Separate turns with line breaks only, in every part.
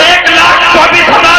1,24,000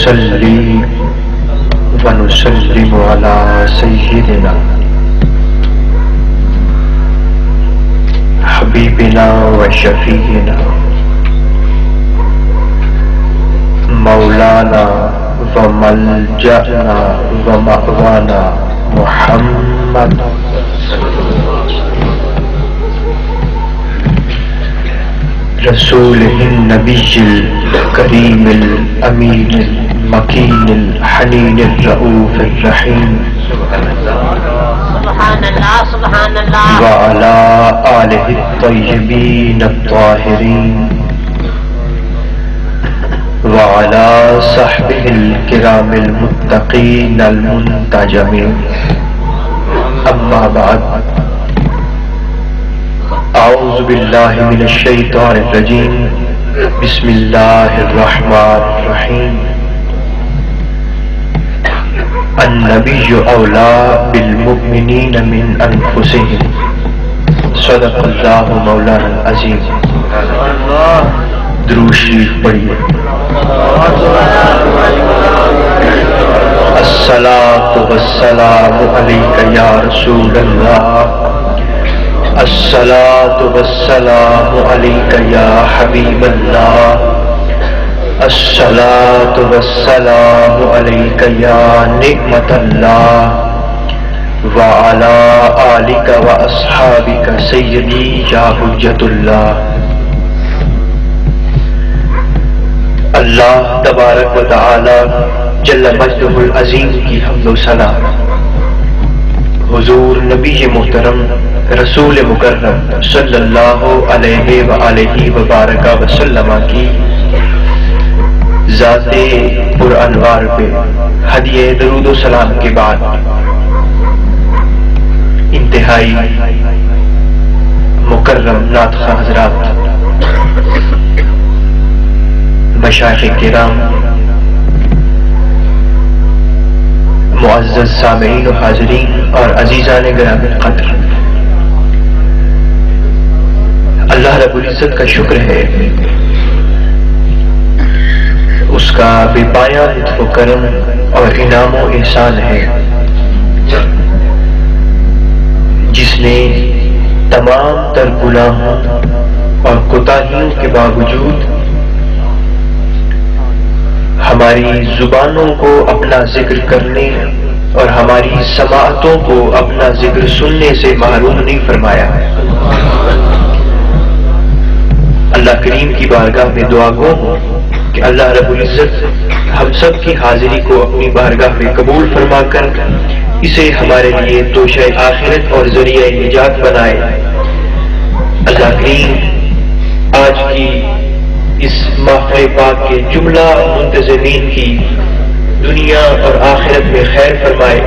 ونصلي ونسلم على سيدنا حبيبنا وشفيعنا مولانا وملجأنا ومأوانا محمد رسوله النبي الكريم الأمين المكين الحنين الرؤوف الرحيم
سبحان اللہ سبحان اللہ
وعلى آله الطيبين الطاهرين وعلى صحبه الكرام المتقين المنتجمين أما بعد أعوذ بالله من الشيطان الرجيم بسم الله الرحمن الرحيم النبي أولى بالمؤمنين من أنفسهم صدق الله مولانا العظيم درود شریف پڑھیے الصلاة والسلام عليك يا رسول الله الصلاة والسلام عليك يا حبيب الله الصلاة والسلام عليك يا نعمة الله وعلى آلك وأصحابك سيدي يا حجة الله اللہ تبارک و تعالی جل مجدہ العظیم کی حمد و ثنا حضور نبی محترم رسول مکرم صلی اللہ علیہ وآلہ وبارک وسلم کی ذات پر انوار پہ ہدیہ درود و سلام کے بعد انتہائی مکرم نعت خواہ حضرات، مشائخ کرام، معزز سامعین و حاضرین اور عزیزان گرامی قدر، اللہ رب العزت کا شکر ہے، اس کا بے پایہ لطف و کرم اور انعام و احسان ہے، جس نے تمام تر گناہوں اور کوتاہیوں کے باوجود ہماری زبانوں کو اپنا ذکر کرنے اور ہماری سماعتوں کو اپنا ذکر سننے سے محروم نہیں فرمایا۔ اللہ کریم کی بارگاہ میں دعا گو ہوں کہ اللہ رب العزت ہم سب کی حاضری کو اپنی بارگاہ میں قبول فرما کر اسے ہمارے لیے توشہ آخرت اور ذریعہ نجات بنائے۔ اللہ کریم آج کی اس محفل پاک کے جملہ منتظمین کی دنیا اور آخرت میں خیر فرمائے،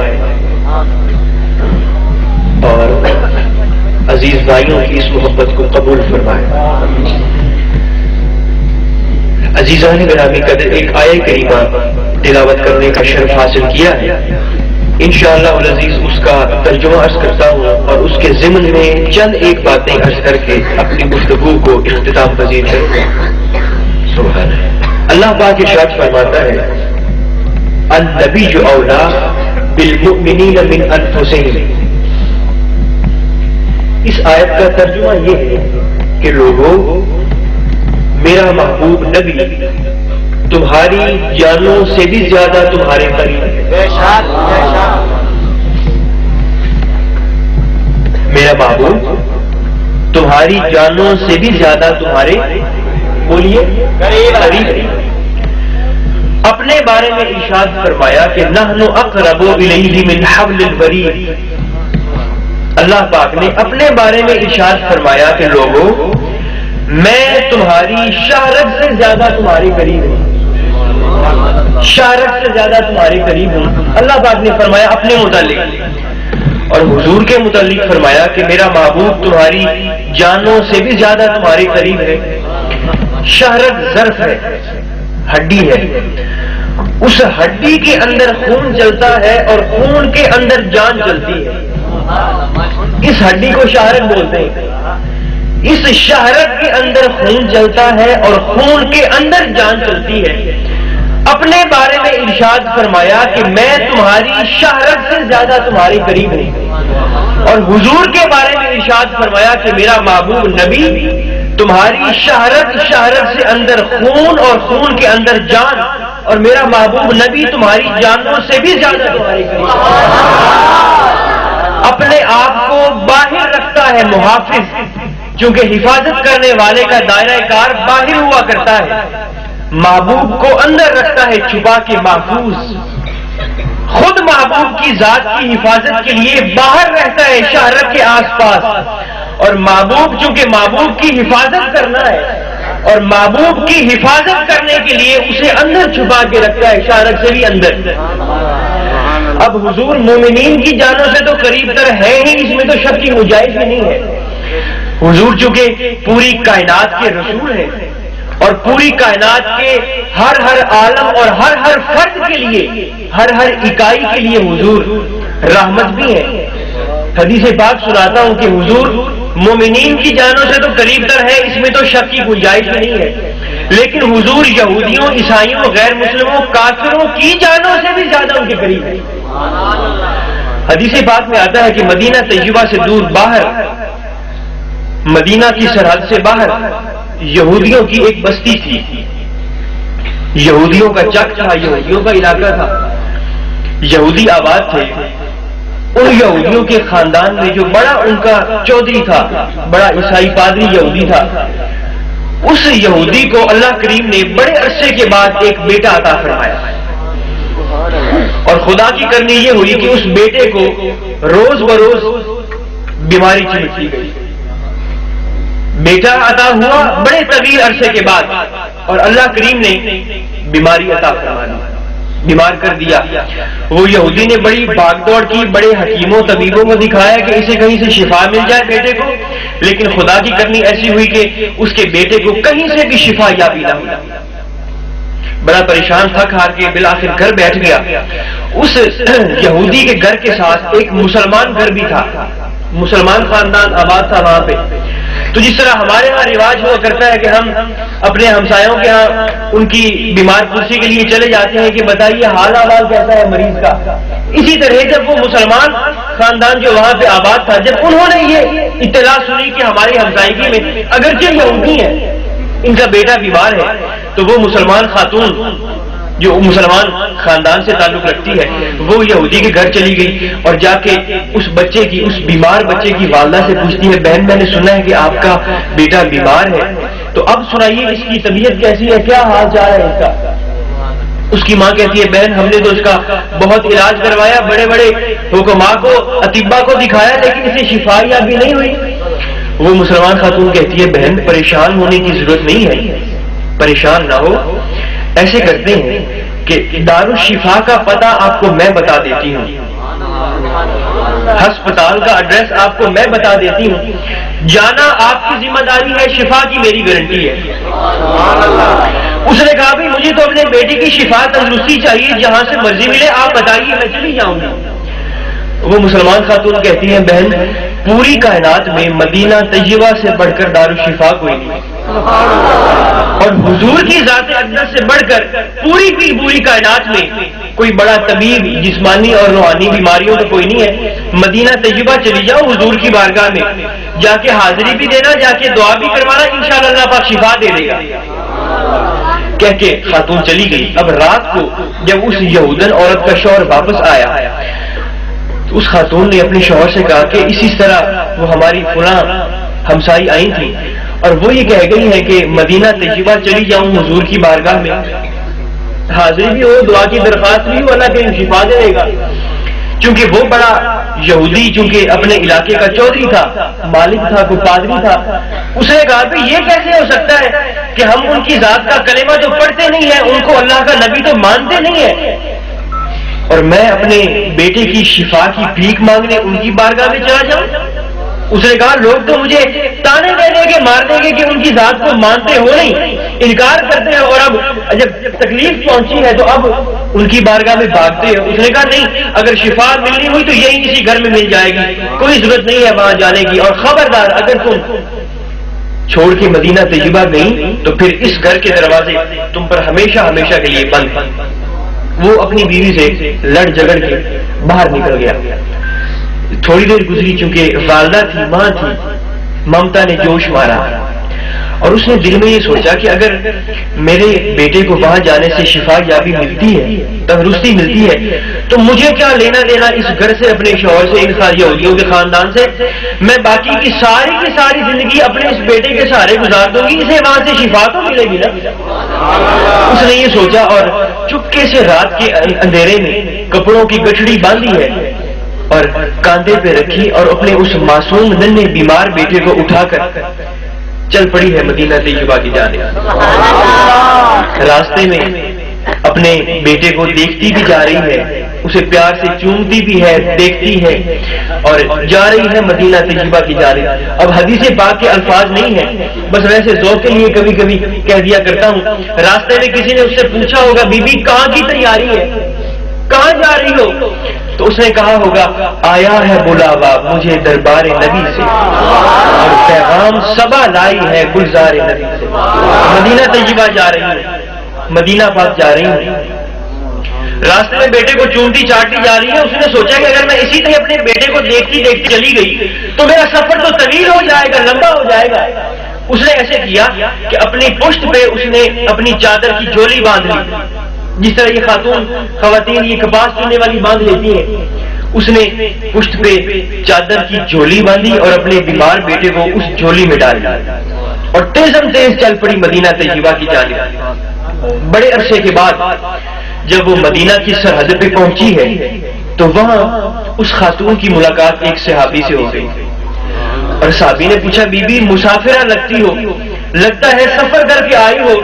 اور عزیز بھائیوں کی اس محبت کو قبول فرمائے۔ عزیزان گرامی قدر، ایک آیہ کریمہ تلاوت کرنے کا شرف حاصل کیا ہے، انشاءاللہ العزیز اس کا ترجمہ عرض کرتا ہوں اور اس کے ضمن میں چند ایک باتیں عرض کر کے اپنی گفتگو کو اختتام پذیر کرتے ہیں۔ اللہ پاک ارشاد فرماتا ہے النبی اولیٰ بالمؤمنین من انفسہم۔ اس آیت کا ترجمہ یہ ہے کہ لوگوں، میرا محبوب نبی تمہاری جانوں سے بھی زیادہ تمہارے قریب ہے۔ میرا محبوب تمہاری جانوں سے بھی زیادہ تمہارے بولیے قریب۔ اپنے بارے میں ارشاد فرمایا کہ نحن اقرب الیہ من حبل الورید۔ اللہ پاک نے اپنے بارے میں ارشاد فرمایا کہ لوگوں، میں تمہاری شہرت سے زیادہ تمہارے قریب ہوں، شہرت سے زیادہ تمہارے قریب ہوں۔ اللہ پاک نے فرمایا اپنے متعلق، اور حضور کے متعلق فرمایا کہ میرا محبوب تمہاری جانوں سے بھی زیادہ تمہارے قریب ہے۔ شہرت ظرف ہے، ہڈی ہے، اس ہڈی کے اندر خون چلتا ہے اور خون کے اندر جان چلتی ہے، اس ہڈی کو شہرت بولتے ہیں۔ اس شہرت کے اندر خون چلتا ہے اور خون کے اندر جان چلتی ہے۔ اپنے بارے میں ارشاد فرمایا کہ میں تمہاری شہرت سے زیادہ تمہارے قریب ہوں، اور حضور کے بارے میں ارشاد فرمایا کہ میرا محبوب نبی تمہاری شہرت سے اندر خون اور خون کے اندر جان، اور میرا محبوب نبی تمہاری جانوں سے بھی زیادہ تمہارے قریب ہے۔ اپنے آپ کو باہر رکھتا ہے محافظ، چونکہ حفاظت کرنے والے کا دائرہ کار باہر ہوا کرتا ہے، محبوب کو اندر رکھتا ہے چھپا کے محفوظ، خود محبوب کی ذات کی حفاظت کے لیے باہر رہتا ہے شہرت کے آس پاس، اور محبوب چونکہ محبوب کی حفاظت کرنا ہے اور محبوب کی حفاظت کرنے کے لیے اسے اندر چھپا کے رکھتا ہے شہرت سے بھی اندر۔ اب حضور مومنین کی جانوں سے تو قریب تر ہے ہی، اس میں تو شک کی گنجائش ہی نہیں ہے۔ حضور چونکہ پوری کائنات کے رسول ہیں اور پوری کائنات کے ہر عالم اور ہر فرد کے لیے، ہر اکائی کے لیے حضور رحمت بھی ہے۔ حدیث پاک سناتا ہوں کہ حضور مومنین کی جانوں سے تو قریب تر ہے، اس میں تو شک کی گنجائش ہی نہیں ہے، لیکن حضور یہودیوں، عیسائیوں، غیر مسلموں، کافروں کی جانوں سے بھی زیادہ ان کے قریب ہے۔ حدیث پاک میں آتا ہے کہ مدینہ طیبہ سے دور باہر، مدینہ کی سرحد سے باہر یہودیوں کی ایک بستی تھی، یہودیوں کا چک تھا، یہودیوں کا علاقہ تھا، یہودی آباد تھے۔ ان یہودیوں کے خاندان میں جو بڑا ان کا چودھری تھا، بڑا عیسائی پادری یہودی تھا، اس یہودی کو اللہ کریم نے بڑے عرصے کے بعد ایک بیٹا عطا فرمایا، اور خدا کی کرنی یہ ہوئی کہ اس بیٹے کو روز بروز بیماری چمٹتی گئی۔ بیٹا عطا ہوا بڑے طویل عرصے کے بعد، اور اللہ کریم نے بیماری عطا فرما دی، بیمار کر دیا۔ وہ یہودی نے بڑی بھاگ دوڑ کی، بڑے حکیموں طبیبوں کو دکھایا کہ اسے کہیں سے شفا مل جائے بیٹے کو، لیکن خدا کی کرنی ایسی ہوئی کہ اس کے بیٹے کو کہیں سے بھی شفا یابی نہ ہوئی۔ بڑا پریشان تھک ہار کے بالآخر گھر بیٹھ گیا۔ اس یہودی کے گھر کے ساتھ ایک مسلمان گھر بھی تھا، مسلمان خاندان آباد تھا وہاں پہ۔ تو جس طرح ہمارے ہاں رواج ہوا کرتا ہے کہ ہم اپنے ہمسایوں کے ہاں ان کی بیمار پرسی کے لیے چلے جاتے ہیں کہ بتائیے حال احوال کیسا ہے مریض کا، اسی طرح جب وہ مسلمان خاندان جو وہاں پہ آباد تھا، جب انہوں نے یہ اطلاع سنی کہ ہماری ہمسائیگی میں اگرچہ یہودی ہیں ان کا بیٹا بیمار ہے، تو وہ مسلمان خاتون جو مسلمان خاندان سے تعلق رکھتی ہے وہ یہودی کے گھر چلی گئی، اور جا کے اس بچے کی، اس بیمار بچے کی والدہ سے پوچھتی ہے، بہن میں نے سنا ہے کہ آپ کا بیٹا بیمار ہے، تو اب سنائیے اس کی طبیعت کیسی ہے، کیا حال چال ہے اس کا؟ اس کی ماں کہتی ہے، بہن ہم نے تو اس کا بہت علاج کروایا، بڑے بڑے حکماء کو، اطباء کو دکھایا، لیکن اسے شفا یابی نہیں ہوئی۔ وہ مسلمان خاتون کہتی ہے، بہن پریشان ہونے کی ضرورت نہیں ہے، پریشان نہ ہو، ایسے کرتے ہیں کہ دارالشفا کا پتہ آپ کو میں بتا دیتی ہوں، ہسپتال کا ایڈریس آپ کو میں بتا دیتی ہوں، جانا آپ کی ذمہ داری ہے، شفا کی میری گارنٹی ہے۔ اس نے کہا بھی مجھے تو اپنے بیٹے کی شفا تندرستی چاہیے، جہاں سے مرضی ملے آپ بتائیے، میں چلی جاؤں گی۔ وہ مسلمان خاتون کہتی ہیں، بہن پوری کائنات میں مدینہ طیبہ سے بڑھ کر دارالشفا کوئی نہیں، اور حضور کی ذات اقدس سے بڑھ کر پوری کائنات میں کوئی بڑا طبیب جسمانی اور روحانی بیماریوں کا کوئی نہیں ہے۔ مدینہ طیبہ چلی جاؤ، حضور کی بارگاہ میں جا کے حاضری بھی دینا، جا کے دعا بھی کروانا، انشاءاللہ اللہ پاک شفا دے دے گا۔ کہہ کے خاتون چلی گئی۔ اب رات کو جب اس یہودن عورت کا شوہر واپس آیا تو اس خاتون نے اپنے شوہر سے کہا کہ اسی طرح وہ ہماری فلاں ہمسائی آئی تھی اور وہ یہ کہہ گئی ہے کہ مدینہ طیبہ چلی جاؤں حضور کی بارگاہ میں، حاضری بھی ہو، دعا کی درخواست بھی ہو، اللہ کے شفا دے گا۔ چونکہ وہ بڑا یہودی، چونکہ اپنے علاقے کا چودھری تھا، مالک تھا، کوئی پادری تھا، اس نے کہا کہ یہ کیسے ہو سکتا ہے کہ ہم ان کی ذات کا کلمہ جو پڑھتے نہیں ہیں، ان کو اللہ کا نبی تو مانتے نہیں ہیں، اور میں اپنے بیٹے کی شفا کی بھیک مانگنے ان کی بارگاہ میں چلا جاؤں؟ اس نے کہا لوگ تو مجھے تانے دے دیں گے، مار دیں گے کہ ان کی ذات کو مانتے ہو نہیں، انکار کرتے ہیں، اور اب جب تکلیف پہنچی ہے تو اب ان کی بارگاہ میں بھاگتے ہیں۔ اس نے کہا نہیں، اگر شفا ملنی ہوئی تو یہی اسی گھر میں مل جائے گی، کوئی ضرورت نہیں ہے وہاں جانے کی، اور خبردار اگر تم چھوڑ کے مدینہ طیبہ گئی تو پھر اس گھر کے دروازے تم پر ہمیشہ ہمیشہ کے لیے بند۔ وہ اپنی بیوی سے لڑ جھگڑ کے باہر نکل گیا۔ تھوڑی دیر گزری، چونکہ والدہ تھی، ماں تھی، ممتا نے جوش مارا اور اس نے دل میں یہ سوچا کہ اگر میرے بیٹے کو وہاں جانے سے شفا یابی ملتی ہے، تندرستی ملتی ہے، تو مجھے کیا لینا دینا اس گھر سے، اپنے شوہر سے، ان یہودیوں کے خاندان سے؟ میں باقی کی ساری زندگی اپنے اس بیٹے کے سہارے گزار دوں گی، اسے وہاں سے شفا تو ملے گی نا۔ اس نے یہ سوچا اور چپکے سے رات کے اندھیرے میں کپڑوں کی گٹھڑی باندھی ہے اور کاندھے پہ رکھی اور اپنے اس معصوم ننھے بیمار بیٹے کو اٹھا کر چل پڑی ہے مدینہ طیبہ کی جانب۔ راستے میں اپنے بیٹے کو دیکھتی بھی جا رہی ہے، اسے پیار سے چومتی بھی ہے، دیکھتی ہے اور جا رہی ہے مدینہ طیبہ کی جانب۔ اب حدیث پاک کے الفاظ نہیں ہیں، بس ویسے ذوق کے لیے کبھی کبھی کہہ دیا کرتا ہوں۔ راستے میں کسی نے اس سے پوچھا ہوگا، بی بی کہاں کی تیاری ہے، کہاں جا رہی ہو؟ تو اس نے کہا ہوگا، آیا ہے بلاوا مجھے دربار نبی سے اور پیغام صبا لائی ہے گلزار نبی سے۔ مدینہ طیبہ جا رہی ہے، مدینہ پاک جا رہی ہے، راستے میں بیٹے کو چومتی چاٹتی جا رہی ہے۔ اس نے سوچا کہ اگر میں اسی طرح اپنے بیٹے کو دیکھتی دیکھتی چلی گئی تو میرا سفر تو طویل ہو جائے گا، لمبا ہو جائے گا۔ اس نے ایسے کیا کہ اپنی پشت پہ اس نے اپنی چادر کی جولی باندھ لی، جس طرح یہ خواتین یہ کپاس چننے والی باندھ لیتی ہیں۔ اس نے پشت پہ چادر کی جولی باندھی اور اپنے بیمار بیٹے کو اس جولی میں ڈال دیا اور تیزم تیز چل پڑی مدینہ طیبہ کی جانب۔ بڑے عرصے کے بعد جب وہ مدینہ کی سرحد پہ پہنچی ہے تو وہاں اس خاتون کی ملاقات ایک صحابی سے ہو گئی اور صحابی نے پوچھا، بی بی مسافرہ لگتی ہو، لگتا ہے سفر کر کے آئی ہو،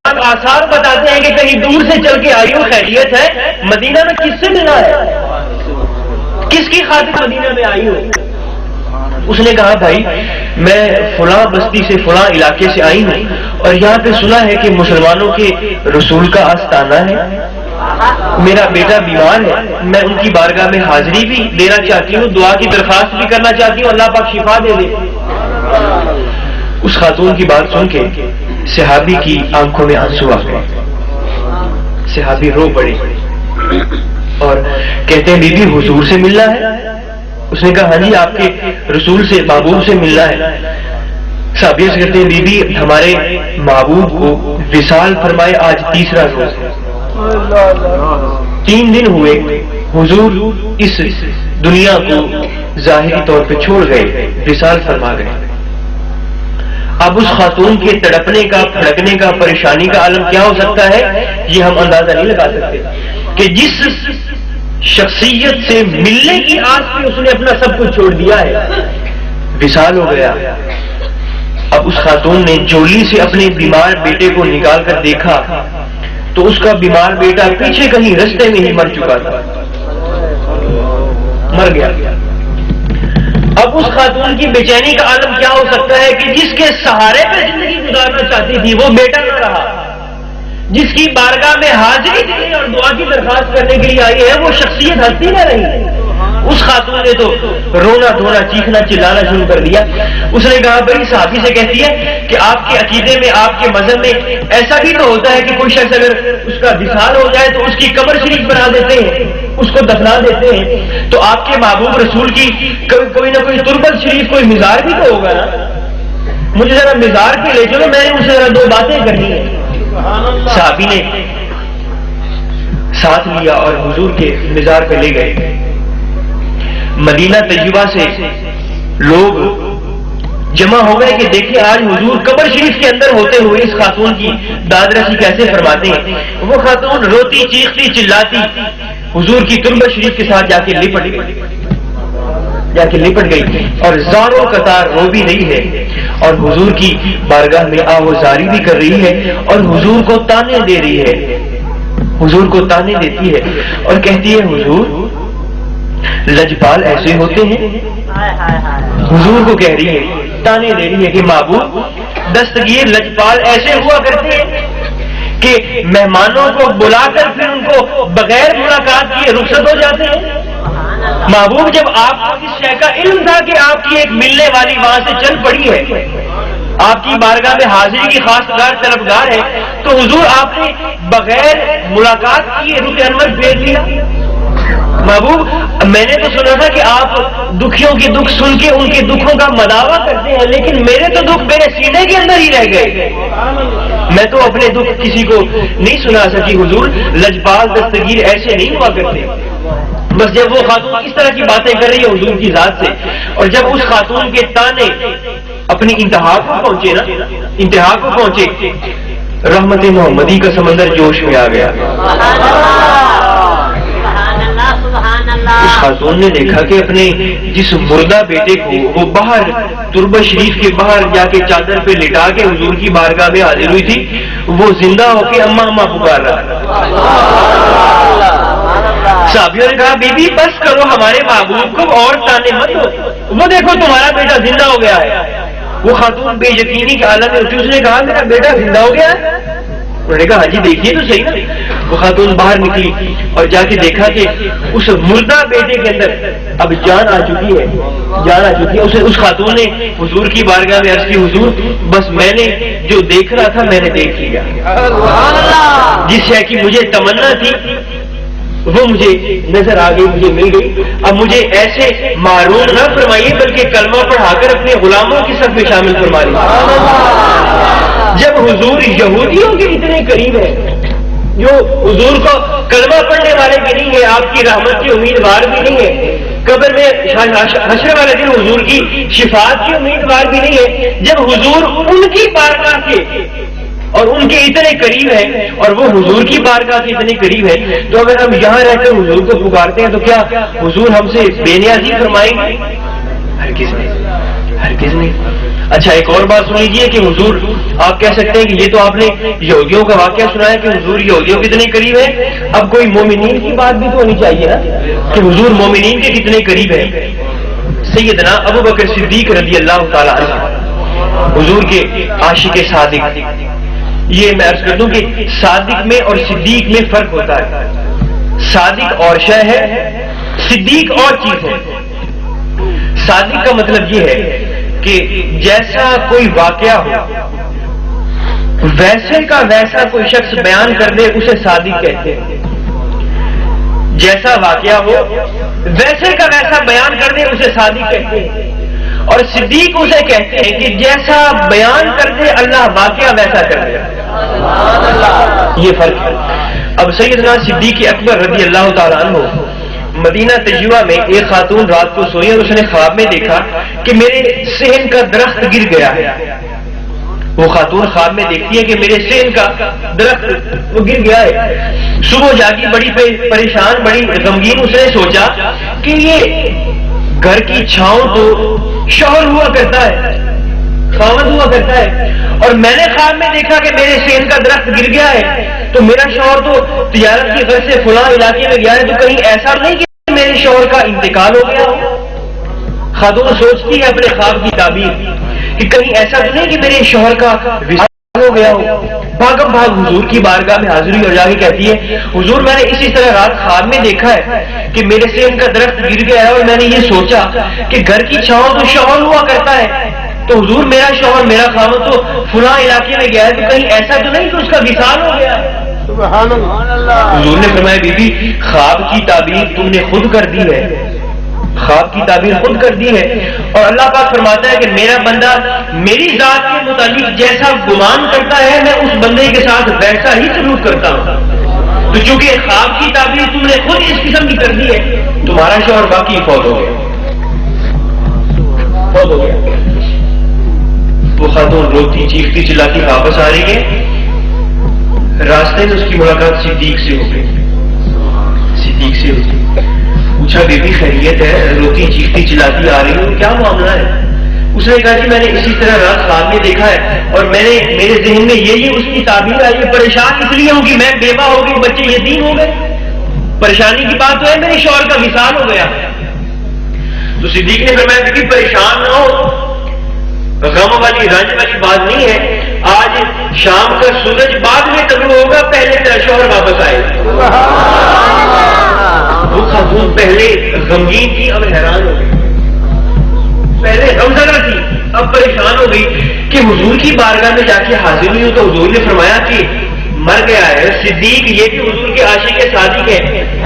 آثار بتاتے ہیں کہ کہیں دور سے چل کے آئی ہو، خیریت ہے؟ مدینہ میں کس سے ملا ہے، کس کی خاطر مدینہ میں آئی ہو؟ اس نے کہا، بھائی میں فلاں بستی سے فلاں علاقے سے آئی ہوں اور یہاں پہ سنا ہے کہ مسلمانوں کے رسول کا آستانہ ہے، میرا بیٹا بیمار ہے، میں ان کی بارگاہ میں حاضری بھی دینا چاہتی ہوں، دعا کی درخواست بھی کرنا چاہتی ہوں، اللہ پاک شفا دے دے۔ اس خاتون کی بات سن کے صحابی کی آنکھوں میں آنسو آ گئے، صحابی رو پڑے اور کہتے ہیں، بی بی حضور سے ملنا ہے؟ اس نے کہا، ہاں جی، آپ کے رسول سے، محبوب سے ملنا ہے۔ صحابی سے کہتے ہیں، بی بی ہمارے محبوب کو وصال فرمائے، آج تیسرا روز ہے، 3 دن ہوئے حضور اس دنیا کو ظاہری طور پہ چھوڑ گئے، وصال فرما گئے۔ اب اس خاتون کے تڑپنے کا، پھڑکنے کا، پریشانی کا عالم کیا ہو سکتا ہے، یہ ہم اندازہ نہیں لگا سکتے کہ جس شخصیت سے ملنے کی آس پہ اس نے اپنا سب کچھ چھوڑ دیا ہے، وصال ہو گیا۔ اب اس خاتون نے جولی سے اپنے بیمار بیٹے کو نکال کر دیکھا تو اس کا بیمار بیٹا پیچھے کہیں رستے میں ہی مر چکا تھا، مر گیا۔ اب اس خاتون کی بے چینی کا عالم کیا ہو سکتا ہے کہ جس کے سہارے پہ زندگی گزارنا چاہتی تھی وہ بیٹا نہ رہا، جس کی بارگاہ میں حاضری دینے اور دعا کی درخواست کرنے کے لیے آئی ہے وہ شخصیت ہستی نہ رہی۔ اس خاتون نے تو رونا دھونا، چیخنا چلانا شروع کر دیا۔ اس نے کہا، بھائی صحابی سے کہتی ہے کہ آپ کے عقیدے میں، آپ کے مذہب میں ایسا بھی تو ہوتا ہے کہ کوئی شخص اگر اس کا وصال ہو جائے تو اس کی قبر شریف بنا دیتے ہیں، اس کو دفنا دیتے ہیں، تو آپ کے محبوب رسول کی کوئی نہ کوئی تربت شریف، کوئی مزار بھی تو ہوگا نا، مجھے ذرا مزار پہ لے چلو، میں نے اسے ذرا 2 باتیں کرنی ہیں۔ صحابی نے ساتھ لیا اور حضور کے مزار پہ لے گئے۔ مدینہ طیبہ سے لوگ جمع ہو گئے کہ دیکھیں آج حضور قبر شریف کے اندر ہوتے ہوئے اس خاتون کی داد رسی کیسے فرماتے ہیں۔ وہ خاتون روتی، چیختی، چلاتی حضور کی تربت شریف کے ساتھ جا کے لپٹ گئی اور زاروں قطار رو بھی رہی ہے اور حضور کی بارگاہ میں آوازاری بھی کر رہی ہے اور حضور کو تانے دے رہی ہے، حضور کو تانے دیتی ہے اور کہتی ہے، حضور لجپال ایسے ہوتے ہیں؟ حضور کو کہہ رہی ہے، تانے دے رہی ہے کہ محبوب دستگیر لجپال ایسے ہوا کرتے ہیں کہ مہمانوں کو بلا کر پھر ان کو بغیر ملاقات کیے رخصت ہو جاتے ہیں۔ محبوب جب آپ کو اس شے کا علم تھا کہ آپ کی ایک ملنے والی وہاں سے چل پڑی ہے آپ کی بارگاہ میں حاضری کی خاص طلبگار ہے، تو حضور آپ نے بغیر ملاقات کیے رخ انور پھیر لیا؟ محبوب میں نے تو سنا تھا کہ آپ دکھیوں کے دکھ سن کے ان کے دکھوں کا مداوع کرتے ہیں، لیکن میرے تو دکھ میرے سینے کے اندر ہی رہ گئے، میں تو اپنے دکھ کسی کو نہیں سنا سکی حضور۔ لجپال دستگیر ایسے نہیں ہوا کرتے۔ بس جب وہ خاتون اس طرح کی باتیں کر رہی ہے حضور کی ذات سے، اور جب اس خاتون کے تانے اپنی انتہا کو پہنچے نا، انتہا کو پہنچے، رحمت محمدی کا سمندر جوش میں آ گیا۔ اس خاتون نے دیکھا کہ اپنے جس مردہ بیٹے کو وہ باہر تربہ شریف کے باہر جا کے چادر پہ لٹا کے حضور کی بارگاہ میں حاضر ہوئی تھی، وہ زندہ ہو کے اماں اماں پکار رہا۔ صحابیوں نے کہا بی بی بس کرو، ہمارے محبوب کو اور تانے مت دو، وہ دیکھو تمہارا بیٹا زندہ ہو گیا ہے۔ وہ خاتون بے یقینی کے عالم میں اٹھی، اس نے کہا میرا بیٹا زندہ ہو گیا ہے؟ انہوں نے کہا ہاں جی دیکھیے تو صحیح نا۔ وہ خاتون باہر نکلی اور جا کے دیکھا کہ اس مردہ بیٹے کے اندر اب جان آ چکی ہے، جان آ چکی ہے۔ اس خاتون نے حضور کی بارگاہ میں عرض کی حضور بس میں نے جو دیکھ رہا تھا میں نے دیکھ لیا، جس شے کی مجھے تمنا تھی وہ مجھے نظر آ گئی، مجھے مل گئی۔ اب مجھے ایسے معروف نہ فرمائیے بلکہ کلمہ پڑھا کر اپنے غلاموں کی صف میں شامل فرما لیجیے۔ جب حضور یہودیوں کے اتنے قریب ہے، جو حضور کو کلمہ پڑھنے والے بھی نہیں ہے، آپ کی رحمت کی امیدوار بھی نہیں ہے، قبر میں حشر والے دن حضور کی شفاعت کی امیدوار بھی نہیں ہے، جب حضور ان کی بارگاہ کے اور ان کے اتنے قریب ہے اور وہ حضور کی بارگاہ کے اتنے قریب ہے، تو اگر ہم یہاں رہ کر حضور کو پکارتے ہیں تو کیا حضور ہم سے بے نیازی فرمائیں گے؟ ہرگز نہیں، ہرگز نہیں۔ اچھا ایک اور بات سن لیجیے کہ حضور آپ کہہ سکتے ہیں کہ یہ تو آپ نے یہودیوں کا واقعہ سنایا کہ حضور یہودیوں کے کتنے قریب ہے، اب کوئی مومنین کی بات بھی تو ہونی چاہیے نا کہ حضور مومنین کے کتنے قریب ہے۔ سیدنا ابو بکر صدیق رضی اللہ تعالی عنہ حضور کے عاشق صادق، یہ میں عرض کر دوں کہ صادق میں اور صدیق میں فرق ہوتا ہے۔ صادق اور شے ہے، صدیق اور چیز ہے۔ صادق کا مطلب یہ ہے کہ جیسا کوئی واقعہ ہو ویسے کا ویسا کوئی شخص بیان کر دے اسے صادق کہتے ہیں۔ جیسا واقعہ ہو ویسے کا ویسا بیان کر دے اسے صادق کہتے ہیں، اور صدیق اسے کہتے ہیں کہ جیسا بیان کر دے اللہ واقعہ ویسا کر دے۔ یہ فرق ہے۔ اب سیدنا صدیق اکبر رضی اللہ تعالیٰ عنہ مدینہ تجربہ میں ایک خاتون رات کو سوئی اور اس نے خواب میں دیکھا کہ میرے صحن کا درخت گر گیا ہے۔ وہ خاتون خواب میں دیکھتی ہے کہ میرے صحن کا درخت وہ گر گیا ہے۔ صبح جاگی بڑی پریشان، بڑی غمگین، اس نے سوچا کہ یہ گھر کی چھاؤں تو شوہر ہوا کرتا ہے، خاوند ہوا کرتا ہے، اور میں نے خواب میں دیکھا کہ میرے صحن کا درخت گر گیا ہے، تو میرا شوہر تو تجارت کی غرض سے فلاں علاقے میں گیا ہے، تو کہیں ایسا نہیں کہ میرے شوہر کا انتقال ہو گیا ہو۔ خاتون سوچتی ہے اپنے خواب کی تعبیر کہ کہیں ایسا نہیں کہ میرے شوہر کا وصال ہو گیا ہو۔ بھاگم بھاگ حضور کی بارگاہ میں حاضری ہو جا کے کہتی ہے حضور میں نے اسی طرح رات خواب میں دیکھا ہے کہ میرے صحن کا درخت گر گیا ہے، اور میں نے یہ سوچا کہ گھر کی چھاؤں تو شوہر ہوا کرتا ہے، تو حضور میرا شوہر میرا خاوند تو فلاں علاقے میں گیا ہے، تو کہیں ایسا تو نہیں کہ اس کا وصال ہو گیا ہے۔ حضور نے فرمایا بی بی خواب کی تعبیر تم نے خود کر دی ہے، خواب کی تعبیر خود کر دی ہے، اور اللہ پاک فرماتا ہے کہ میرا بندہ میری ذات کے متعلق جیسا گمان کرتا ہے میں اس بندے کے ساتھ ویسا ہی سلوک کرتا ہوں۔ تو چونکہ خواب کی تعبیر تم نے خود اس قسم کی کر دی ہے، تمہارا شوہر باقی فوت ہو گیا، فوت ہو گیا۔ وہ خاتون روتی چیختی چلاتی واپس آ رہی ہے، راستے میں اس کی ملاقات صدیق سے ہو گئی، صدیق سے ہوتی۔ پوچھا بی بی خیریت ہے، روتی چیختی چلاتی آ رہی ہوں، کیا معاملہ ہے؟ اس نے کہا کہ میں نے اسی طرح رات خواب میں دیکھا ہے، اور میں نے میرے ذہن میں یہی اس کی تعبیر آئی ہے، پریشان اس لیے ہوں کہ میں بیوہ ہو گئی، بچے یتیم ہو گئے، پریشانی کی بات تو ہے میرے شوہر کا وصال ہو گیا۔ تو صدیق نے فرمایا بی بی پریشان نہ ہو، غم والی رنج والی بات نہیں ہے، آج شام کا سورج بعد میں طلوع ہوگا، پہلے تیرا شوہر واپس آئے گا۔ وہ خاتون پہلے غمگین تھی اب حیران ہو گئی، پہلے غمزدہ تھی اب پریشان ہو گئی کہ حضور کی بارگاہ میں جا کے حاضر ہوئی تو حضور نے فرمایا کہ مر گیا ہے صدیق، یہ بھی حضور کے عاشق صادق ہے،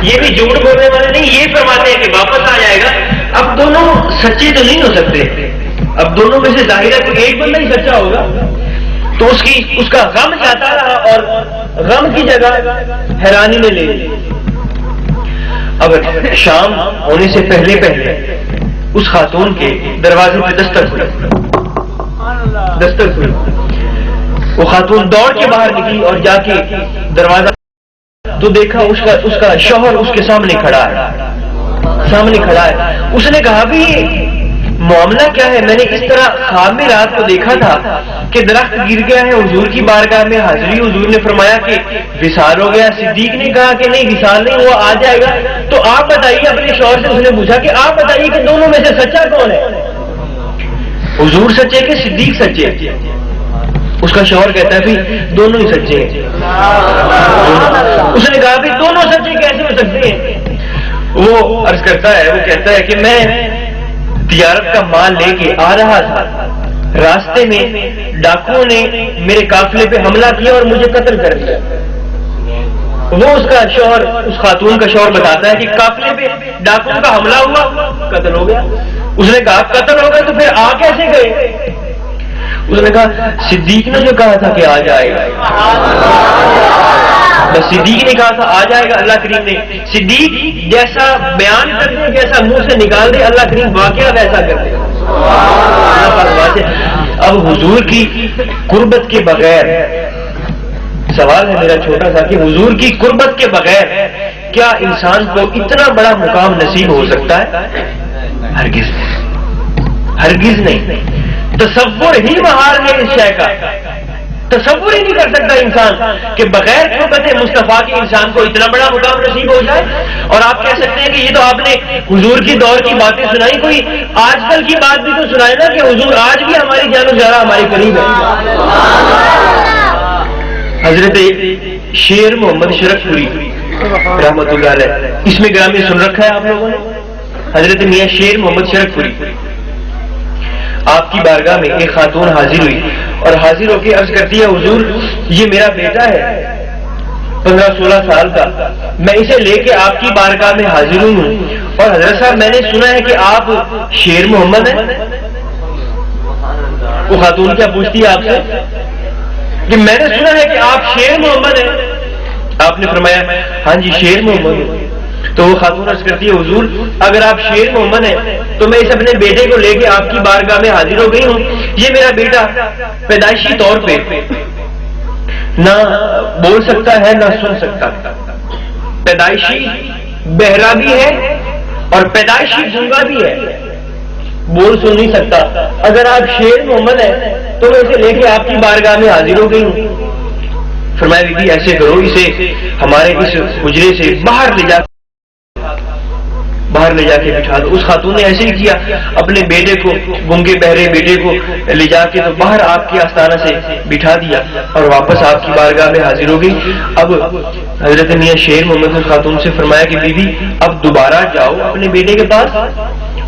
یہ بھی جھوٹ بولنے والے نہیں، یہ فرماتے ہیں کہ واپس آ جائے گا۔ اب دونوں سچے تو نہیں ہو سکتے، اب دونوں میں سے ظاہر ہے کہ ایک بندہ ہی سچا ہوگا، تو اس کا غم چاہتا رہا اور غم کی جگہ حیرانی میں لے لی۔ اب شام ہونے سے پہلے اس خاتون کے دروازے پہ دستک ہوئی، وہ خاتون دوڑ کے باہر نکلی اور جا کے دروازہ تو دیکھا اس کا شوہر اس کے سامنے کھڑا ہے۔ اس نے کہا بھی معاملہ کیا ہے؟ میں نے اس طرح خواب میں رات کو دیکھا تھا کہ درخت گر گیا ہے، حضور کی بارگاہ میں حاضری، حضور نے فرمایا کہ وصال ہو گیا۔ صدیق نے کہا کہ نہیں وصال نہیں ہوا، آ جائے گا۔ تو آپ بتائیے، اپنے شوہر سے اس نے پوچھا کہ آپ بتائیے کہ دونوں میں سے سچا کون ہے، حضور سچے کہ صدیق سچے؟ اس کا شوہر کہتا ہے بھی دونوں ہی سچے ہیں۔ اس نے کہا بھی دونوں سچے کیسے ہو سکتے ہیں؟ وہ عرض کرتا ہے، وہ کہتا ہے کہ میں تجارت کا مال لے کے آ رہا تھا، راستے میں ڈاکوؤں نے میرے قافلے پہ حملہ کیا اور مجھے قتل کر دیا۔ وہ اس کا شوہر، اس خاتون کا شوہر بتاتا ہے کہ قافلے پہ ڈاکوؤں کا حملہ ہوا، قتل ہو گیا۔ اس نے کہا قتل ہو گیا تو پھر آ کیسے گئے؟ اس نے کہا صدیق نے جو کہا تھا کہ آ جائے گا، بس صدیق نے کہا تھا آ جائے گا۔ اللہ کریم نے صدیق جیسا بیان کر دے، جیسا منہ سے نکال دے، اللہ کریم واقعہ ویسا کر دے۔ اب حضور کی قربت کے بغیر، سوال ہے میرا چھوٹا سا کہ حضور کی قربت کے بغیر کیا انسان کو اتنا بڑا مقام نصیب ہو سکتا ہے؟ ہرگز نہیں۔ تصور ہی محال ہے اس شے کا، تصور ہی نہیں کر سکتا انسان کہ بغیر قربت مصطفیٰ کے انسان کو اتنا بڑا مقام نصیب ہو جائے۔ اور آپ کہہ سکتے ہیں کہ یہ تو آپ نے حضور کی دور کی باتیں سنائی، کوئی آج کل کی بات بھی تو سنائے نا کہ حضور آج بھی ہماری جان و جارہ ہمارے قریب ہے۔ حضرت شیر محمد شرف پوری رحمۃ اللہ علیہ، اس میں گرامی سن رکھا ہے آپ لوگوں نے؟ حضرت میاں شیر محمد شرف پوری، آپ کی بارگاہ میں ایک خاتون حاضر ہوئی اور حاضر ہو کے عرض کرتی ہے حضور یہ میرا بیٹا ہے 15-16 سال کا، میں اسے لے کے آپ کی بارگاہ میں حاضر ہوں، اور حضرت صاحب میں نے سنا ہے کہ آپ شیر محمد ہیں۔ وہ خاتون کیا پوچھتی ہے آپ سے کہ میں نے سنا ہے کہ آپ شیر محمد ہیں۔ آپ نے فرمایا ہاں جی شیر محمد ہوں۔ تو وہ خاتون عرض کرتی ہے حضور اگر آپ شیر محمد ہیں تو میں اس اپنے بیٹے کو لے کے آپ کی بارگاہ میں حاضر ہو گئی ہوں۔ یہ میرا بیٹا پیدائشی طور پہ نہ بول سکتا ہے نہ سن سکتا، پیدائشی بہرا بھی ہے اور پیدائشی گونگا بھی ہے، بول سن نہیں سکتا۔ اگر آپ شیر محمد ہیں تو میں اسے لے کے آپ کی بارگاہ میں حاضر ہو گئی ہوں۔ فرمایا بی بی ایسے کرو، اسے ہمارے اس حجرے سے باہر لے جا کے بٹھا دو۔ اس خاتون نے ایسے ہی کیا، اپنے بیٹے کو، گونگے بہرے بیٹے کو لے جا کے تو باہر آپ کے آستانہ سے بٹھا دیا اور واپس آپ کی بارگاہ میں حاضر ہو گئی۔ اب حضرت میاں شیر محمد اس خاتون سے فرمایا کہ بی بی اب دوبارہ جاؤ اپنے بیٹے کے پاس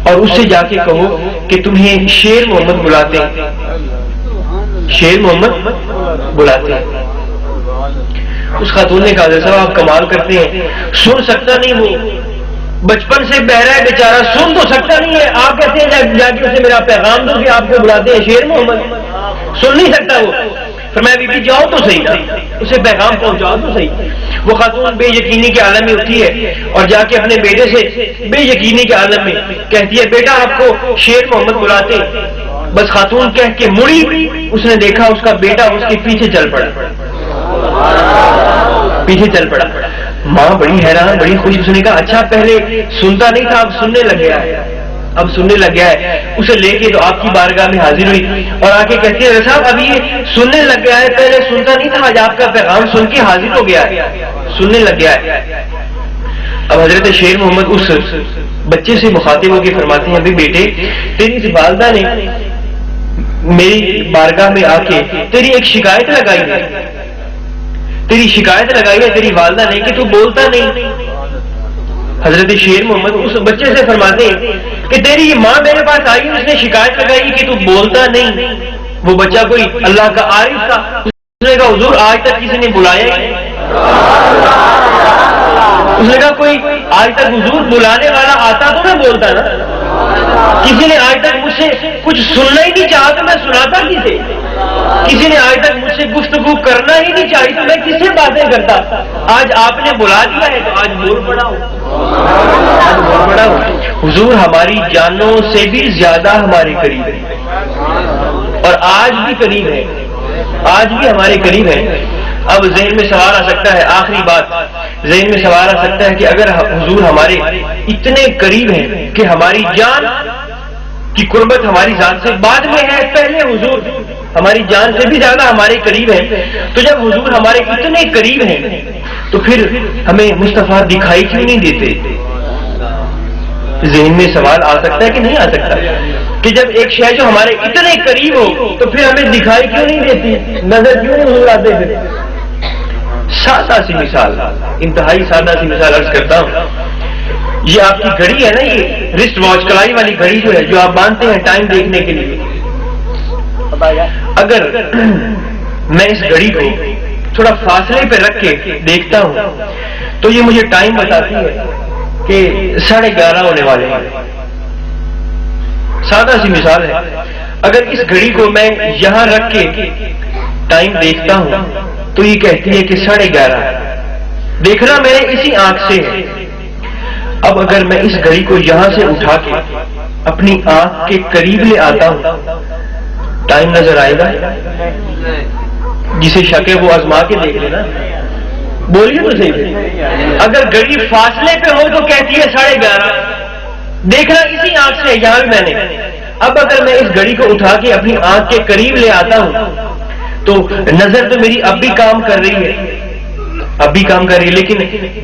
اور اس سے جا کے کہو کہ تمہیں شیر محمد بلاتے ہیں، شیر محمد بلاتے ہیں۔ اس خاتون نے کہا حضرت صاحب آپ کمال کرتے ہیں، سن سکتا نہیں، وہ بچپن سے بہرا ہے بیچارہ، سن تو سکتا نہیں ہے، آپ کہتے ہیں جا کے اسے میرا پیغام دو کہ آپ کو بلاتے ہیں شیر محمد، سن نہیں سکتا وہ۔ فرمایا بی بی جاؤ تو صحیح نا، اسے پیغام پہنچاؤ تو صحیح۔ وہ خاتون بے یقینی کے عالم میں اٹھی ہے اور جا کے اپنے بیٹے سے بے یقینی کے عالم میں کہتی ہے بیٹا آپ کو شیر محمد بلاتے ہیں۔ بس خاتون کہہ کے مڑی، اس نے دیکھا اس کا بیٹا اس کے پیچھے چل پڑا، پیچھے چل پڑا۔ ماں بڑی حیران، بڑی خوش، اس نے کہا اچھا پہلے سنتا نہیں تھا اب سننے لگ گیا ہے، اب سننے لگ گیا ہے۔ اسے لے کے تو آپ کی بارگاہ میں حاضر ہوئی اور آ کے کہتی ہے صاحب ابھی یہ سننے لگ گیا ہے، پہلے سنتا نہیں تھا، آج آپ کا پیغام سن کے حاضر ہو گیا ہے، سننے لگ گیا ہے۔ اب حضرت شیر محمد اس بچے سے مخاطب ہو کے فرماتے ہیں بھی بیٹے تیری والدہ نے میری بارگاہ میں آ کے تیری ایک شکایت لگائی ہے، تیری شکایت لگائی ہے تیری والدہ نے کہ تو بولتا نہیں۔ حضرت شیر محمد اس بچے سے فرماتے ہیں کہ تیری یہ ماں میرے پاس آئی، اس نے شکایت لگائی کہ تو بولتا نہیں۔ وہ بچہ کوئی اللہ کا عارف تھا، اس نے کہا حضور آج تک کسی نے بلایا ہی نہیں۔ اس نے کہا کوئی آج تک حضور بلانے والا آتا تو میں بولتا نا، کسی نے آج تک مجھ سے کچھ سننا ہی نہیں چاہا تو میں سناتا کسے، کسی نے آج تک مجھ سے گفتگو کرنا ہی نہیں چاہی تو میں کس سے باتیں کرتا، آج آپ نے بلا دیا ہے تو آج بول پڑا ہوں، آج بول پڑا ہوں۔ حضور ہماری جانوں سے بھی زیادہ ہمارے قریب ہے، اور آج بھی قریب ہے، آج بھی ہمارے قریب ہے۔ اب ذہن میں سوال آ سکتا ہے، آخری بات ذہن میں سوال آ سکتا ہے کہ اگر حضور ہمارے اتنے قریب ہیں کہ ہماری جان کی قربت ہماری ذات سے بعد میں ہے، پہلے حضور ہماری جان سے بھی زیادہ ہمارے قریب ہیں، تو جب حضور ہمارے اتنے قریب ہیں تو پھر ہمیں مصطفیٰ دکھائی کیوں نہیں دیتے؟ ذہن میں سوال آ سکتا ہے کہ نہیں آ سکتا کہ جب ایک شے جو ہمارے اتنے قریب ہو تو پھر ہمیں دکھائی کیوں نہیں دیتی، نظر کیوں نہیں حضور آتے؟ پھر سادہ سی مثال، انتہائی سادہ سی مثال عرض کرتا ہوں، یہ آپ کی گھڑی ہے نا، یہ رسٹ واچ کلائی والی گھڑی جو ہے، جو آپ باندھتے ہیں ٹائم دیکھنے کے لیے، اگر میں اس گھڑی کو تھوڑا فاصلے پہ رکھ کے دیکھتا ہوں تو یہ مجھے ٹائم بتاتی ہے کہ 11:30 ہونے والے ہیں۔ سادہ سی مثال ہے، اگر اس گھڑی کو میں یہاں رکھ کے ٹائم دیکھتا ہوں تو یہ کہتی ہے کہ 11:30، دیکھنا میں نے اسی آنکھ سے ہے۔ اب اگر میں اس گھڑی کو یہاں سے اٹھا کے اپنی آنکھ کے قریب لے آتا ہوں، ٹائم نظر آئے گا؟ جسے شک ہے وہ آزما کے دیکھ لینا، بولیے تو صحیح ہے۔ اگر گھڑی فاصلے پہ ہو تو کہتی ہے 11:30، دیکھنا اسی آنکھ سے، یہاں بھی میں نے۔ اب اگر میں اس گھڑی کو اٹھا کے اپنی آنکھ کے قریب لے آتا ہوں تو نظر تو میری اب بھی کام کر رہی ہے، اب بھی کام کر رہی ہے، لیکن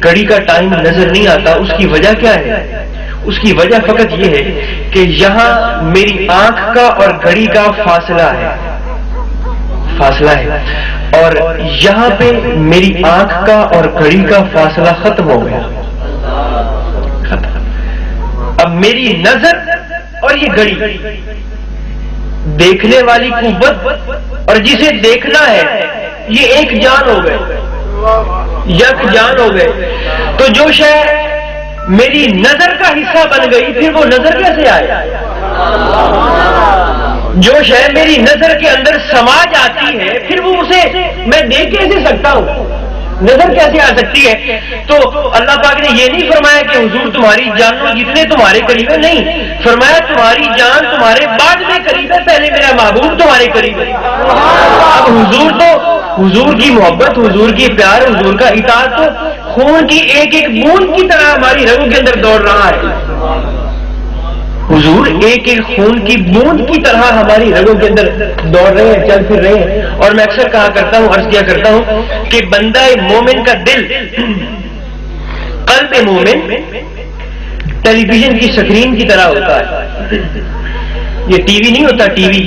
گھڑی کا ٹائم نظر نہیں آتا۔ اس کی وجہ کیا ہے؟ اس کی وجہ فقط یہ ہے کہ یہاں میری آنکھ کا اور گھڑی کا فاصلہ ہے، اور یہاں پہ میری آنکھ کا اور گھڑی کا فاصلہ ختم ہو گیا، ختم۔ اب میری نظر اور یہ گھڑی، دیکھنے والی قوت اور جسے دیکھنا ہے، یہ ایک جان ہو گئے، یک جان ہو گئے۔ تو جو شے میری نظر کا حصہ بن گئی پھر وہ نظر کیسے آئے؟ جو شے میری نظر کے اندر سما جاتی ہے پھر وہ اسے میں دیکھ کیسے سکتا ہوں؟ نظر کیسے آ سکتی ہے؟ تو اللہ پاک نے یہ نہیں فرمایا کہ حضور تمہاری جانوں جتنے تمہارے قریب ہے، نہیں، فرمایا تمہاری جان تمہارے بعد میں قریب ہے، پہلے میرا محبوب تمہارے قریب ہے۔ اب حضور تو، حضور کی محبت، حضور کی پیار، حضور کا اطاعت تو خون کی ایک ایک بوند کی طرح ہماری رگوں کے اندر دوڑ رہا ہے۔ حضور ایک ایک خون کی بوند کی طرح ہماری رگوں کے اندر دوڑ رہے ہیں، چل پھر رہے ہیں۔ اور میں اکثر کہا کرتا ہوں، عرض کیا کرتا ہوں کہ بندہ مومن کا دل، قلب مومن ٹیلی ویژن کی سکرین کی طرح ہوتا ہے۔ یہ ٹی وی نہیں ہوتا، ٹی وی،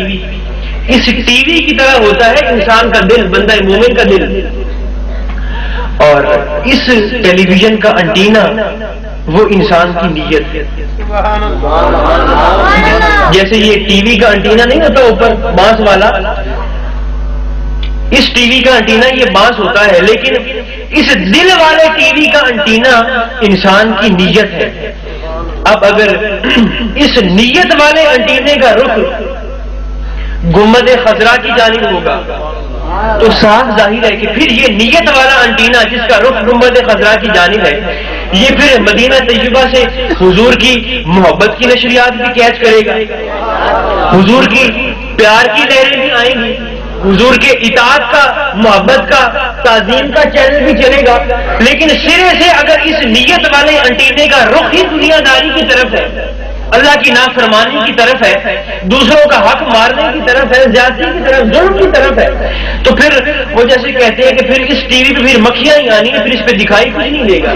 اس ٹی وی کی طرح ہوتا ہے انسان کا دل، بندہ مومن کا دل۔ اور اس ٹیلی ویژن کا انٹینا وہ انسان کی نیت ہے۔ جیسے یہ ٹی وی کا انٹینا نہیں ہوتا اوپر بانس والا، اس ٹی وی کا انٹینا یہ بانس ہوتا ہے، لیکن اس دل والے ٹی وی کا انٹینا انسان کی نیت ہے۔ اب اگر اس نیت والے انٹینے کا رخ گنبد خضرا کی جانب ہوگا تو صاف ظاہر ہے کہ پھر یہ نیت والا انٹینا جس کا رخ گنبد خضرا کی جانب ہے، یہ پھر مدینہ طیبہ سے حضور کی محبت کی نشریات بھی کیچ کرے گا، حضور کی پیار کی لہریں بھی آئیں گی، حضور کے اطاعت کا، محبت کا، تعظیم کا چینل بھی چلے گا۔ لیکن سرے سے اگر اس نیت والے انٹینے کا رخ ہی دنیا داری کی طرف ہے، اللہ کی نافرمانی کی طرف ہے، دوسروں کا حق مارنے کی طرف ہے، زیادتی کی طرف، ظلم کی طرف ہے، تو پھر وہ جیسے کہتے ہیں کہ پھر اس ٹی وی پہ پھر مکھیاں ہی آنی ہیں، پھر اس پہ دکھائی کچھ نہیں دے گا۔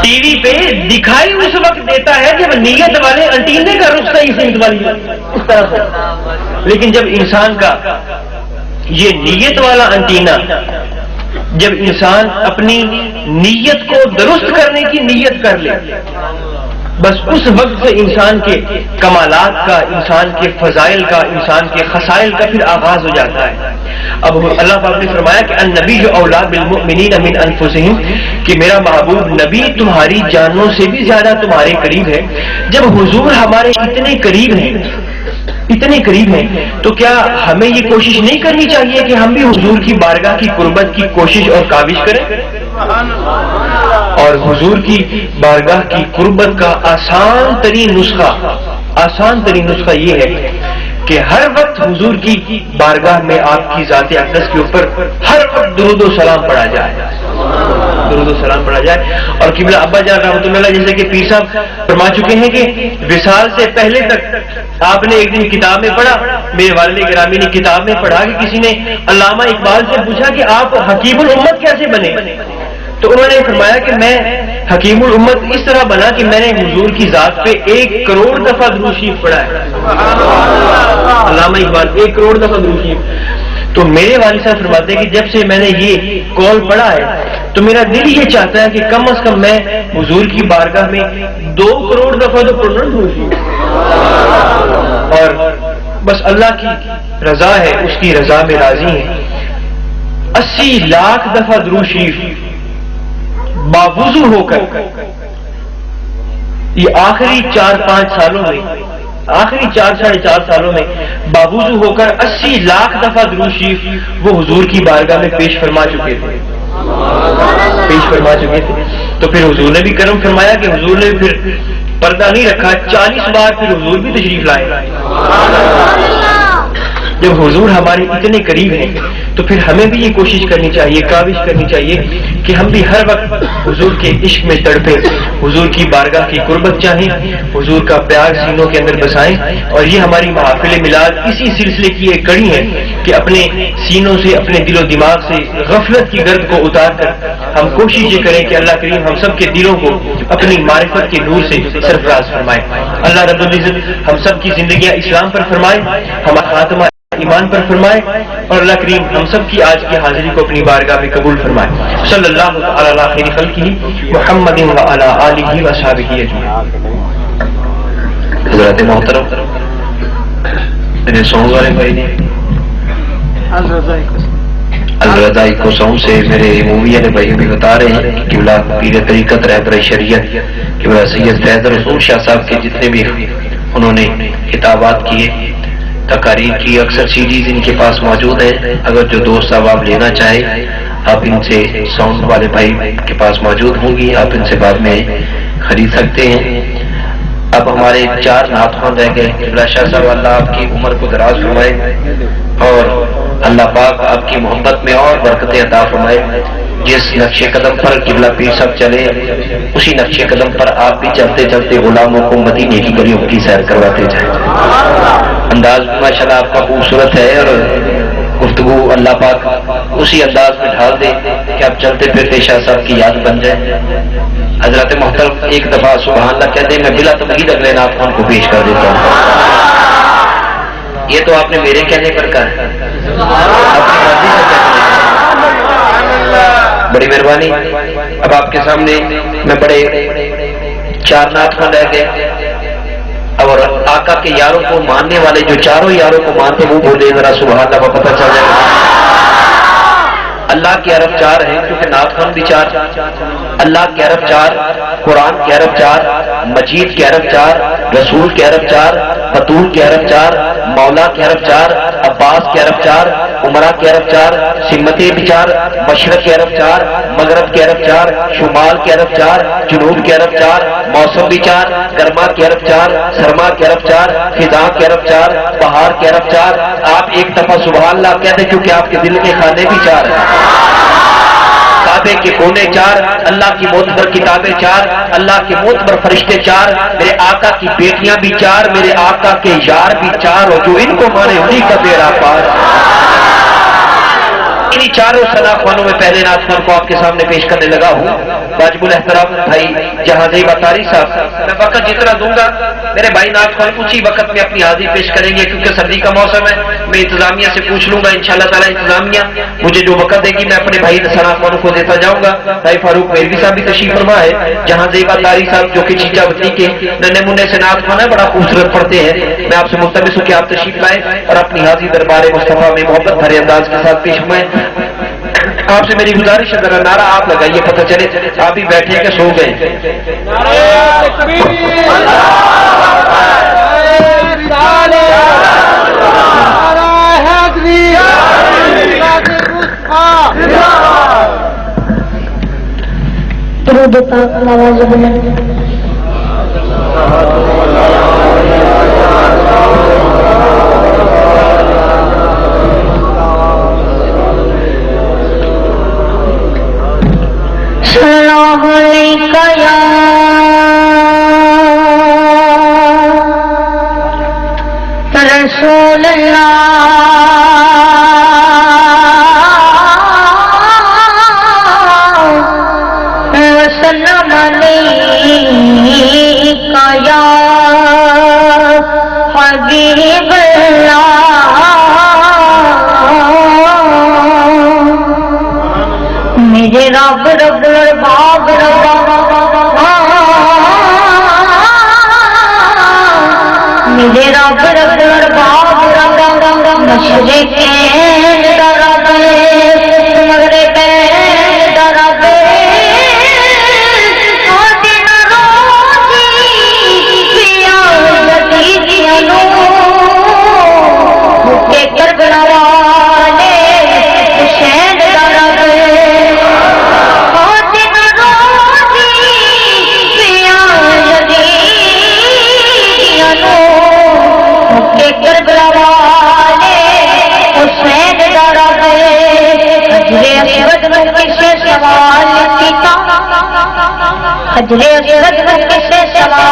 ٹی وی پہ دکھائی اس وقت دیتا ہے جب نیت والے انٹینے کا رخ صحیح سمت والی اس طرف ہے، لیکن جب انسان کا یہ نیت والا انٹینا، جب انسان اپنی نیت کو درست کرنے کی نیت کر لے، بس اس وقت سے انسان کے کمالات کا، انسان کے فضائل کا، انسان کے خصائل کا پھر آغاز ہو جاتا ہے۔ اب اللہ پاک نے فرمایا کہ النبی اولیٰ بالمؤمنین من انفسہم، کہ میرا محبوب نبی تمہاری جانوں سے بھی زیادہ تمہارے قریب ہے۔ جب حضور ہمارے اتنے قریب ہیں، اتنے قریب ہیں، تو کیا ہمیں یہ کوشش نہیں کرنی چاہیے کہ ہم بھی حضور کی بارگاہ کی قربت کی کوشش اور کاوش کریں؟ اور حضور کی بارگاہ کی قربت کا آسان ترین نسخہ یہ ہے کہ ہر وقت حضور کی بارگاہ میں آپ کی ذات اقدس کے اوپر ہر وقت درود و سلام پڑھا جائے، درود و سلام پڑھا جائے۔ اور قبلہ ابا جان رحمۃ اللہ علیہ جیسے کہ پیر صاحب فرما چکے ہیں کہ وصال سے پہلے تک آپ نے ایک دن کتاب میں پڑھا، میرے والد گرامی نے کتاب میں پڑھا کہ کسی نے علامہ اقبال سے پوچھا کہ آپ حکیم الامت کیسے بنے؟ تو انہوں نے فرمایا کہ میں حکیم الامت اس طرح بنا کہ میں نے حضور کی ذات پہ 1 کروڑ دفعہ درود شریف پڑھا ہے۔ علامہ اقبال 1 کروڑ دفعہ درود شریف۔ تو میرے والد صاحب فرماتے ہیں کہ جب سے میں نے یہ قول پڑھا ہے تو میرا دل یہ چاہتا ہے کہ کم از کم میں حضور کی بارگاہ میں 2 کروڑ دفعہ تو پڑھ رہا ہوں، اور بس اللہ کی رضا ہے، اس کی رضا میں راضی ہے۔ 80 لاکھ دفعہ درود شریف باوضو ہو کر یہ آخری 4-5 سالوں میں، آخری 4-4.5 سالوں میں باوضو ہو کر 80 لاکھ دفعہ درود شریف وہ حضور کی بارگاہ میں پیش فرما چکے تھے۔ تو پھر حضور نے بھی کرم فرمایا کہ حضور نے پھر پردہ نہیں رکھا، 40 بار پھر حضور بھی تشریف لائے۔ جب حضور ہمارے اتنے قریب ہیں تو پھر ہمیں بھی یہ کوشش کرنی چاہیے، کاوش کرنی چاہیے کہ ہم بھی ہر وقت حضور کے عشق میں تڑپیں، حضور کی بارگاہ کی قربت چاہیں، حضور کا پیار سینوں کے اندر بسائیں۔ اور یہ ہماری محافل میلاد اسی سلسلے کی ایک کڑی ہے کہ اپنے سینوں سے، اپنے دل و دماغ سے غفلت کی گرد کو اتار کر ہم کوشش یہ کریں کہ اللہ کریم ہم سب کے دلوں کو اپنی معرفت کے نور سے سرفراز فرمائے۔ اللہ رب العزت ہم سب کی زندگیاں اسلام پر فرمائے، ہمارا خاتمہ ایمان پر فرمائے، اور اللہ کریم ہم سب کی آج کی حاضری کو اپنی بارگاہ میں قبول فرمائے۔ صلی اللہ علی خیر خلقہ محمد وعلی آلہ وصحبہ اجمعین۔ حضرات محترم، میرے سونگ والے بھائی نے الرضائی کو سونگ سے میرے مووی والے بھائی بھی بتا رہے ہیں کہ قبلہ پیر طریقت رہبر شریعت قبلہ سید فیض رسول شاہ صاحب کے جتنے بھی انہوں نے خطابات کیے، تقاریر کی، اکثر CDs ان کے پاس موجود ہیں۔ اگر جو دوست آپ لینا چاہیں آپ ان سے، ساؤنڈ والے بھائی کے پاس موجود ہوں گی، آپ ان سے بعد میں خرید سکتے ہیں۔ اب ہمارے 4 نعت خوان رہ گئے۔ قبلہ شاہ صاحب اللہ آپ کی عمر کو دراز فرمائے اور اللہ پاک آپ کی محبت میں اور برکتیں عطا فرمائے۔ جس نقش قدم پر قبلہ پیر صاحب چلے اسی نقش قدم پر آپ بھی چلتے چلتے غلاموں کو مدینے کی گلیوں کی سیر کرواتے جائیں۔ انداز ماشاءاللہ آپ کا خوبصورت ہے اور گفتگو اللہ پاک اسی انداز میں ڈھال دے کہ آپ چلتے پھرتے شاہ صاحب کی یاد بن جائے۔ حضرات محترم ایک دفعہ سبحان اللہ کہتے ہیں، میں بلا تمہید اگلے نعت خوان کو پیش کر دیتا ہوں۔ یہ تو آپ نے میرے کہنے پر کہا ہے، اپنی مرضی سے کہتے ہیں، بڑی مہربانی۔ اب آپ کے سامنے میں بڑے 4 نعت خوان رہ گئے، اور آقا کے یاروں کو ماننے والے جو چاروں یاروں کو مانتے وہ بولے ذرا سبحان اللہ کو پتہ چل جائے گا۔ اللہ کے عرب 4 ہیں کیونکہ نعت خوان بھی 4، اللہ کے عرب 4، قرآن کے عرب 4، مجید کے عرب 4، رسول کے عرب 4، بطول کے عرب 4، مولا کے عرب 4، عباس کے عرب 4، عمرہ کے عرب 4، سمت بھی 4، مشرق کے عرب 4، مغرب کے عرب 4، شمال کے عرب 4، جنوب کے عرب 4، موسم بھی 4، گرما کے عرب 4، سرما کے عرب 4، خزاں کے عرب 4، بہار کے عرب 4۔ آپ ایک دفعہ سبحان اللہ کہتے کیونکہ آپ کے دل کے خانے بھی 4 ہیں۔ کعبے کے کونے 4، اللہ کی معتبر کتابیں 4، اللہ کے معتبر فرشتے 4، میرے آقا کی بیٹیاں بھی 4، میرے آقا کے یار بھی 4، اور جو ان کو مانے انہیں کا بیڑا پار۔ انہی 4 ثنا خوانوں میں پہلے نعت خوان کو آپ کے سامنے پیش کرنے لگا ہوں۔ واجب الاحترام بھائی جہاں زیب اطاری صاحب، میں وقت جتنا دوں گا
میرے بھائی نعت خوان اسی وقت میں اپنی حاضری پیش کریں گے، کیونکہ سردی کا موسم ہے۔ میں انتظامیہ سے پوچھ لوں گا انشاءاللہ تعالیٰ، انتظامیہ مجھے جو وقت دے گی میں اپنے بھائی نثار خانوں کو دیتا جاؤں گا۔ بھائی فاروق میروی صاحب بھی تشریف فرما ہے، جہاں زیبا داری صاحب جو کہ چیچا وطنی کے ننے منے سے نعت خوان ہے، بڑا خوبصورت پڑھتے ہیں۔ میں آپ سے ملتمس ہوں کہ آپ تشریف لائیں اور اپنی حاضری دربار مصطفیٰ میں محبت بھرے انداز کے ساتھ پیش ہوئے۔ آپ سے میری گزارش ہے ذرا نعرہ آپ لگائیے، پتہ چلے آپ بھی بیٹھے کہ سو گئے۔
درود پاک آواز بلند سلام علیکہ یا رسول اللہ، وسلم علیکہ یا حبیب اللہ، میرے رب رب الارباب میرے رب رب الارباب مشرقین دا رب مغربین دا رب دن روزی پیا نتیجیاں نو بھوکے کربلا والے حسین دا رب کربلا والے حسین دا رب حجر اسود میں کسے سوال کیتا، حجر اسود میں کسے سوال